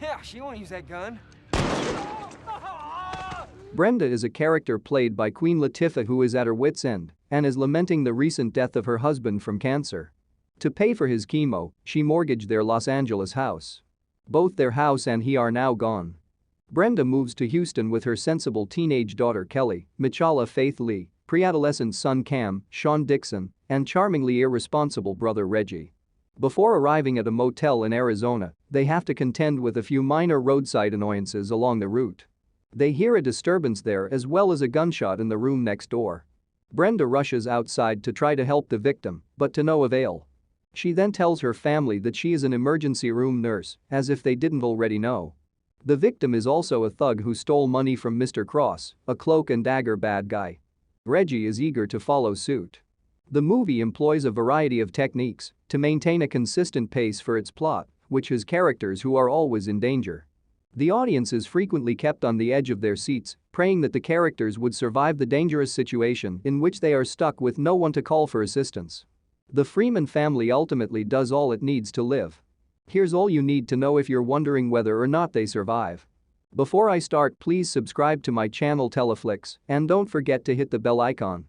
Yeah, she won't use that gun. Brenda is a character played by Queen Latifah who is at her wit's end and is lamenting the recent death of her husband from cancer. To pay for his chemo, she mortgaged their Los Angeles house. Both their house and he are now gone. Brenda moves to Houston with her sensible teenage daughter Kelly, Machala Faith Lee, pre-adolescent son Cam, Sean Dixon, and charmingly irresponsible brother Reggie. Before arriving at a motel in Arizona, they have to contend with a few minor roadside annoyances along the route. They hear a disturbance there as well as a gunshot in the room next door. Brenda rushes outside to try to help the victim, but to no avail. She then tells her family that she is an emergency room nurse, as if they didn't already know. The victim is also a thug who stole money from Mr. Cross, a cloak and dagger bad guy. Reggie is eager to follow suit. The movie employs a variety of techniques to maintain a consistent pace for its plot, which has characters who are always in danger. The audience is frequently kept on the edge of their seats, praying that the characters would survive the dangerous situation in which they are stuck with no one to call for assistance. The Freeman family ultimately does all it needs to live. Here's all you need to know if you're wondering whether or not they survive. Before I start, please subscribe to my channel Teleflix and don't forget to hit the bell icon.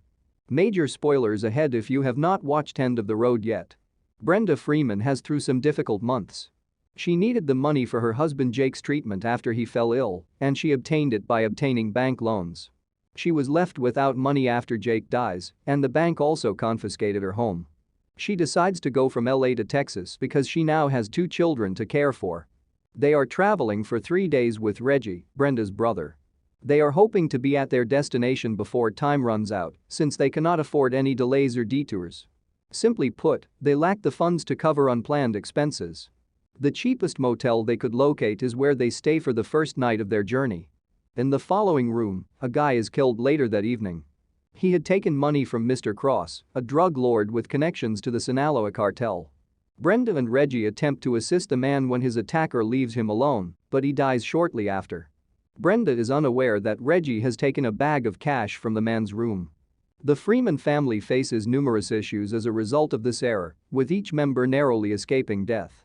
Major spoilers ahead if you have not watched End of the Road yet. Brenda Freeman has through some difficult months. She needed the money for her husband Jake's treatment after he fell ill, and she obtained it by obtaining bank loans. She was left without money after Jake dies, and the bank also confiscated her home. She decides to go from LA to Texas because she now has 2 children to care for. They are traveling for 3 days with Reggie, Brenda's brother. They are hoping to be at their destination before time runs out, since they cannot afford any delays or detours. Simply put, they lack the funds to cover unplanned expenses. The cheapest motel they could locate is where they stay for the first night of their journey. In the following room, a guy is killed later that evening. He had taken money from Mr. Cross, a drug lord with connections to the Sinaloa cartel. Brenda and Reggie attempt to assist the man when his attacker leaves him alone, but he dies shortly after. Brenda is unaware that Reggie has taken a bag of cash from the man's room. The Freeman family faces numerous issues as a result of this error, with each member narrowly escaping death.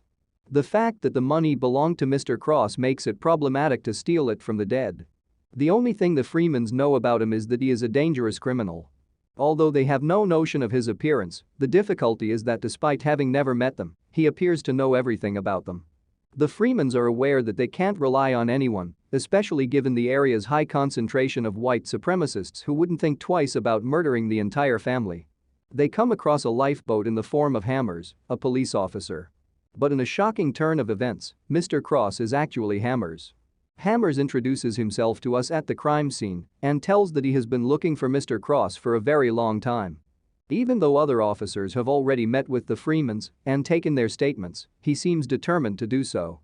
The fact that the money belonged to Mr. Cross makes it problematic to steal it from the dead. The only thing the Freemans know about him is that he is a dangerous criminal. Although they have no notion of his appearance, the difficulty is that despite having never met them, he appears to know everything about them. The Freemans are aware that they can't rely on anyone, especially given the area's high concentration of white supremacists who wouldn't think twice about murdering the entire family. They come across a lifeboat in the form of Hammers, a police officer. But in a shocking turn of events, Mr. Cross is actually Hammers. Hammers introduces himself to us at the crime scene and tells that he has been looking for Mr. Cross for a very long time. Even though other officers have already met with the Freemans and taken their statements, he seems determined to do so.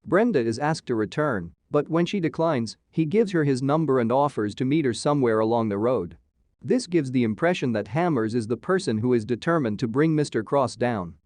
Brenda is asked to return, but when she declines, he gives her his number and offers to meet her somewhere along the road. This gives the impression that Hammers is the person who is determined to bring Mr. Cross down.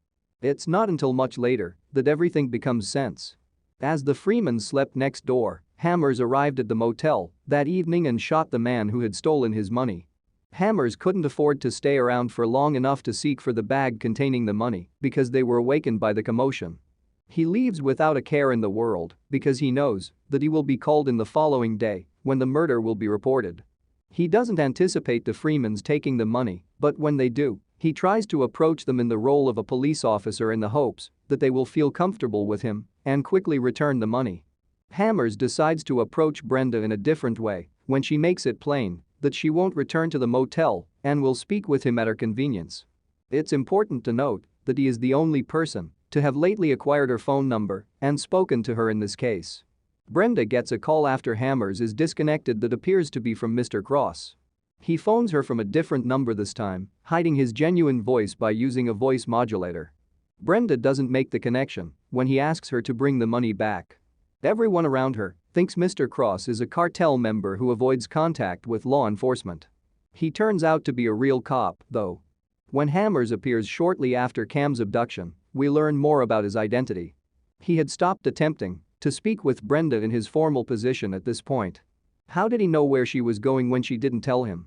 It's not until much later that everything becomes sense. As the Freemans slept next door, Hammers arrived at the motel that evening and shot the man who had stolen his money. Hammers couldn't afford to stay around for long enough to seek for the bag containing the money because they were awakened by the commotion. He leaves without a care in the world because he knows that he will be called in the following day when the murder will be reported. He doesn't anticipate the Freemans taking the money, but when they do, he tries to approach them in the role of a police officer in the hopes that they will feel comfortable with him and quickly return the money. Hammers decides to approach Brenda in a different way when she makes it plain that she won't return to the motel and will speak with him at her convenience. It's important to note that he is the only person to have lately acquired her phone number and spoken to her in this case. Brenda gets a call after Hammers is disconnected that appears to be from Mr. Cross. He phones her from a different number this time, hiding his genuine voice by using a voice modulator. Brenda doesn't make the connection when he asks her to bring the money back. Everyone around her thinks Mr. Cross is a cartel member who avoids contact with law enforcement. He turns out to be a real cop, though. When Hammers appears shortly after Cam's abduction, we learn more about his identity. He had stopped attempting to speak with Brenda in his formal position at this point. How did he know where she was going when she didn't tell him?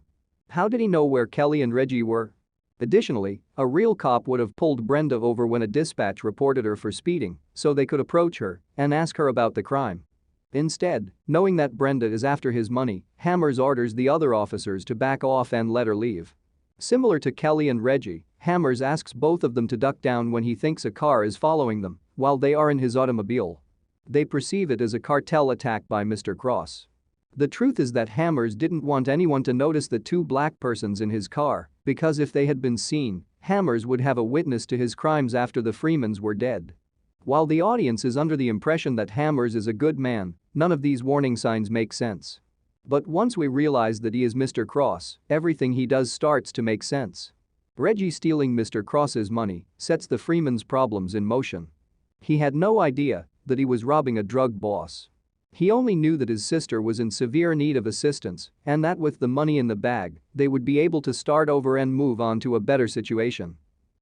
How did he know where Kelly and Reggie were? Additionally, a real cop would have pulled Brenda over when a dispatch reported her for speeding, so they could approach her and ask her about the crime. Instead, knowing that Brenda is after his money, Hammers orders the other officers to back off and let her leave. Similar to Kelly and Reggie, Hammers asks both of them to duck down when he thinks a car is following them while they are in his automobile. They perceive it as a cartel attack by Mr. Cross. The truth is that Hammers didn't want anyone to notice the two black persons in his car because if they had been seen, Hammers would have a witness to his crimes after the Freemans were dead. While the audience is under the impression that Hammers is a good man, none of these warning signs make sense. But once we realize that he is Mr. Cross, everything he does starts to make sense. Reggie stealing Mr. Cross's money sets the Freeman's problems in motion. He had no idea that he was robbing a drug boss. He only knew that his sister was in severe need of assistance and that with the money in the bag, they would be able to start over and move on to a better situation.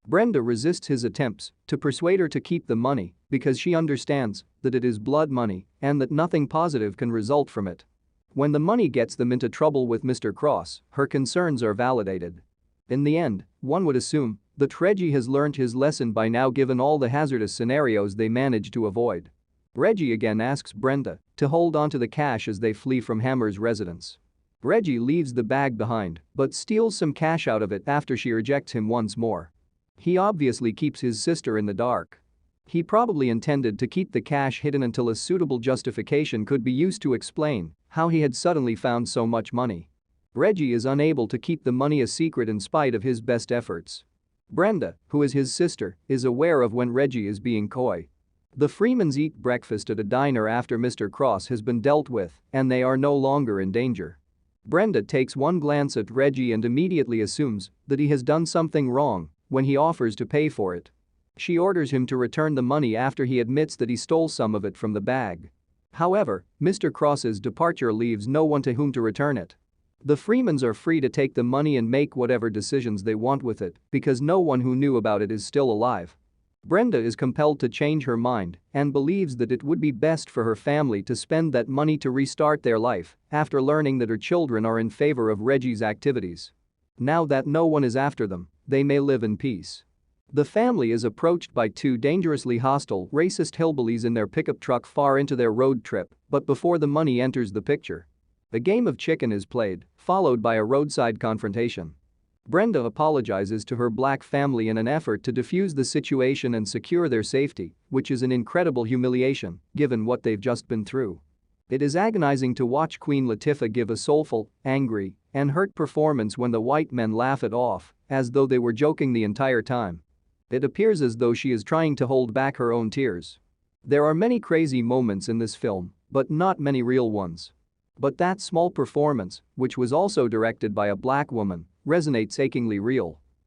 Brenda resists his attempts to persuade her to keep the money because she understands that it is blood money and that nothing positive can result from it. When the money gets them into trouble with Mr. Cross, her concerns are validated. In the end, one would assume that Reggie has learned his lesson by now given all the hazardous scenarios they managed to avoid. Reggie again asks Brenda to hold on to the cash as they flee from Hammer's residence. Reggie leaves the bag behind but steals some cash out of it after she rejects him once more. He obviously keeps his sister in the dark. He probably intended to keep the cash hidden until a suitable justification could be used to explain how he had suddenly found so much money. Reggie is unable to keep the money a secret in spite of his best efforts. Brenda, who is his sister, is aware of when Reggie is being coy. The Freemans eat breakfast at a diner after Mr. Cross has been dealt with and they are no longer in danger. Brenda takes one glance at Reggie and immediately assumes that he has done something wrong when he offers to pay for it. She orders him to return the money after he admits that he stole some of it from the bag. However, Mr. Cross's departure leaves no one to whom to return it. The Freemans are free to take the money and make whatever decisions they want with it because no one who knew about it is still alive. Brenda is compelled to change her mind and believes that it would be best for her family to spend that money to restart their life after learning that her children are in favor of Reggie's activities. Now that no one is after them, they may live in peace. The family is approached by two dangerously hostile, racist hillbillies in their pickup truck far into their road trip, but before the money enters the picture. A game of chicken is played, followed by a roadside confrontation. Brenda apologizes to her black family in an effort to defuse the situation and secure their safety, which is an incredible humiliation given what they've just been through. It is agonizing to watch Queen Latifah give a soulful, angry, and hurt performance when the white men laugh it off as though they were joking the entire time. It appears as though she is trying to hold back her own tears. There are many crazy moments in this film, but not many real ones. But that small performance, which was also directed by a black woman, resonates achingly real.